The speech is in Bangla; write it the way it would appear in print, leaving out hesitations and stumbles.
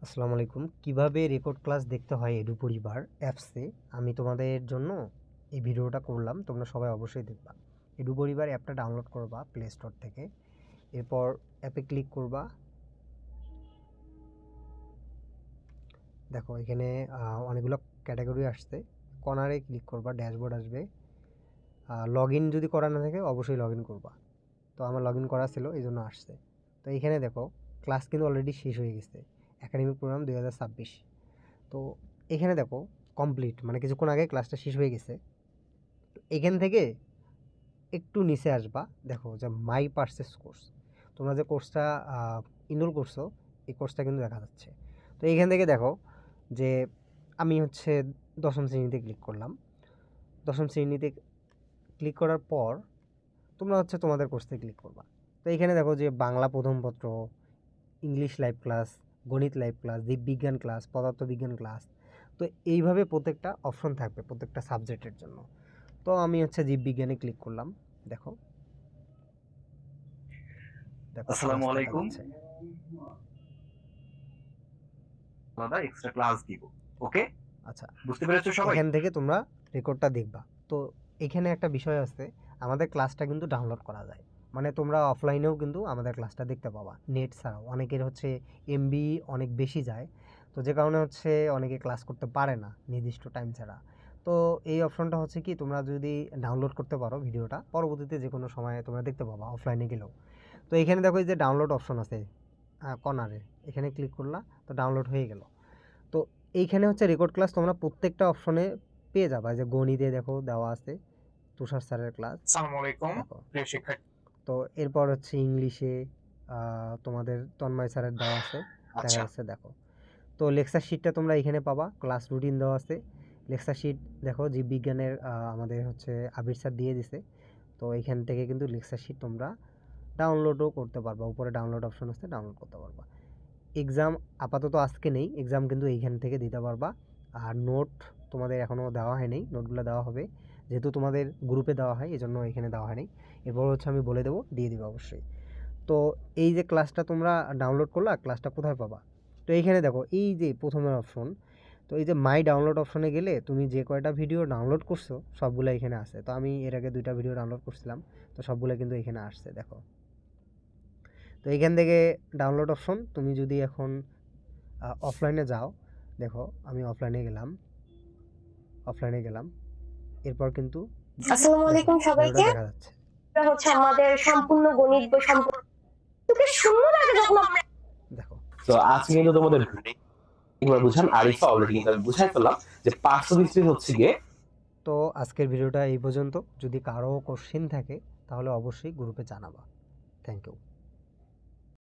আসসালামু আলাইকুম। কিভাবে রেকর্ড ক্লাস দেখতে হয় এডু পরিবার অ্যাপসে আমি তোমাদের জন্য এই ভিডিওটা করলাম। তোমরা সবাই অবশ্যই দেখবা। এডু পরিবার অ্যাপটা ডাউনলোড করবা প্লে স্টোর থেকে। এরপর অ্যাপে ক্লিক করবা। দেখো এখানে অনেকগুলো ক্যাটাগরি আসছে। কর্নারে ক্লিক করবা, ড্যাশবোর্ড আসবে। লগ ইন যদি করা না থাকে অবশ্যই লগ ইন করবা। তো আমার লগ ইন করা ছিল এই জন্য আসছে। তো এখানে দেখো ক্লাস কিন্তু অলরেডি শেষ হয়ে গেছে। Academic programme 2026। তো এখানে দেখো কমপ্লিট মানে কিছুক্ষণ আগে ক্লাসটা শেষ হয়ে গেছে। তো এখান থেকে একটু নিচে আসবা, দেখো যে মাই পার্সেস কোর্স, তোমরা যে কোর্সটা ইনরোল করছো এই কোর্সটা কিন্তু দেখা যাচ্ছে। তো এখান থেকে দেখো যে আমি হচ্ছে দশম শ্রেণীতে ক্লিক করলাম। দশম শ্রেণীতে ক্লিক করার পর তোমরা হচ্ছে তোমাদের কোর্সে ক্লিক করবা। তো এখানে দেখো যে বাংলা প্রথম পত্র, ইংলিশ লাইভ ক্লাস, গণিত লাইভ ক্লাস, জীববিজ্ঞান ক্লাস, পদার্থবিজ্ঞান ক্লাস। তো এইভাবে প্রত্যেকটা অপশন থাকবে প্রত্যেকটা সাবজেক্টের জন্য। তো আমি হচ্ছে জীববিজ্ঞানে ক্লিক করলাম। দেখো দেখো ক্লাস আসসালামু দেখা আলাইকুম। যাচ্ছে। আলাদা এক্সট্রা ক্লাস দিব। ওকে, আচ্ছা, বুঝতে পেরেছো সবাই? এখান থেকে তোমরা রেকর্ডটা দেখবা। তো এখানে একটা বিষয় আছে, আমাদের ক্লাসটা কিন্তু ডাউনলোড করা যায়। মানে তোমরা অফলাইনেও কিন্তু আমাদের ক্লাসটা দেখতে পাবা নেট ছাড়াও। অনেকের হচ্ছে এমবি অনেক বেশি যায়, তো যে কারণে হচ্ছে অনেকে ক্লাস করতে পারে না নির্দিষ্ট টাইম ছাড়া। তো এই অপশনটা হচ্ছে কি, তোমরা যদি ডাউনলোড করতে পারো ভিডিওটা, পরবর্তীতে যে কোনো সময় তোমরা দেখতে পাবা অফলাইনে গেলেও। তো এখানে দেখো এই যে ডাউনলোড অপশন আছে কর্নারে, এখানে ক্লিক করলা তো ডাউনলোড হয়ে গেল। তো এইখানে হচ্ছে রেকর্ড ক্লাস তোমরা প্রত্যেকটা অপশনে পেয়ে যাবা। যে গণিতে দেখো দেওয়া আছে তুষার স্যারের ক্লাস, আসসালামু আলাইকুম দেখো। প্রিয় শিক্ষার্থী। তো এরপর হচ্ছে ইংলিশে তোমাদের তন্ময় স্যারের দেওয়া আছে, দেখা আচ্ছা, যাচ্ছে দেখো। তো লেকচার শিটটা তোমরা এখানে পাবা, ক্লাস রুটিন দেওয়া আছে। লেকচার শিট দেখো জীববিজ্ঞানের আমাদের হচ্ছে আবির স্যার দিয়ে দিছে। তো এইখান থেকে কিন্তু লেকচার শিট তোমরা ডাউনলোডও করতে পারবা, উপরে ডাউনলোড অপশন আছে, ডাউনলোড করতে পারবা। এক্সাম আপাতত আজকে নেই, এক্সাম কিন্তু এইখান থেকে দিতে পারবা। আর নোট তোমাদের এখনও দেওয়া হয়নি, নোটগুলো দেওয়া হবে যেহেতু তোমাদের গ্রুপে দেওয়া হয়, এই জন্য এখানে দেওয়া হয়নি। এরপর হচ্ছে আমি বলে দেবো, দিয়ে দিবে অবশ্যই। তো এই যে ক্লাসটা তোমরা ডাউনলোড করলা, ক্লাসটা কোথায় পাবা? তো এইখানে দেখো এই যে প্রথমের অপশন, তো এই যে মাই ডাউনলোড অপশনে গেলে তুমি যে কয়টা ভিডিও ডাউনলোড করছো সবগুলো এখানে আসে। তো আমি এর আগে 2টা ভিডিও ডাউনলোড করছিলাম, তো সবগুলো কিন্তু এখানে আসছে দেখো। তো এইখান থেকে ডাউনলোড অপশন, তুমি যদি এখন অফলাইনে যাও, দেখো আমি অফলাইনে গেলাম। এরপর কিন্তু আসসালামু দেখো আলাইকুম ভিডিওটা সবাইকে। দেখা যাচ্ছে। এটা হচ্ছে আমাদের সম্পূর্ণ গণিত বই সম্পূর্ণ তোকে শূন্য লাগে যখন আমরা দেখো তো আজকে কিন্তু তোমাদের একবার বুঝান, আরিফা অলরেডি কিন্তু আমি বুঝাই ফেললাম যে পার্শ্ব বৃষ্টি হচ্ছে গিয়ে। তো আজকের ভিডিওটা এই পর্যন্ত। যদি কারো কোশ্চেন থাকে তাহলে অবশ্যই গ্রুপে জানাবা। Thank you.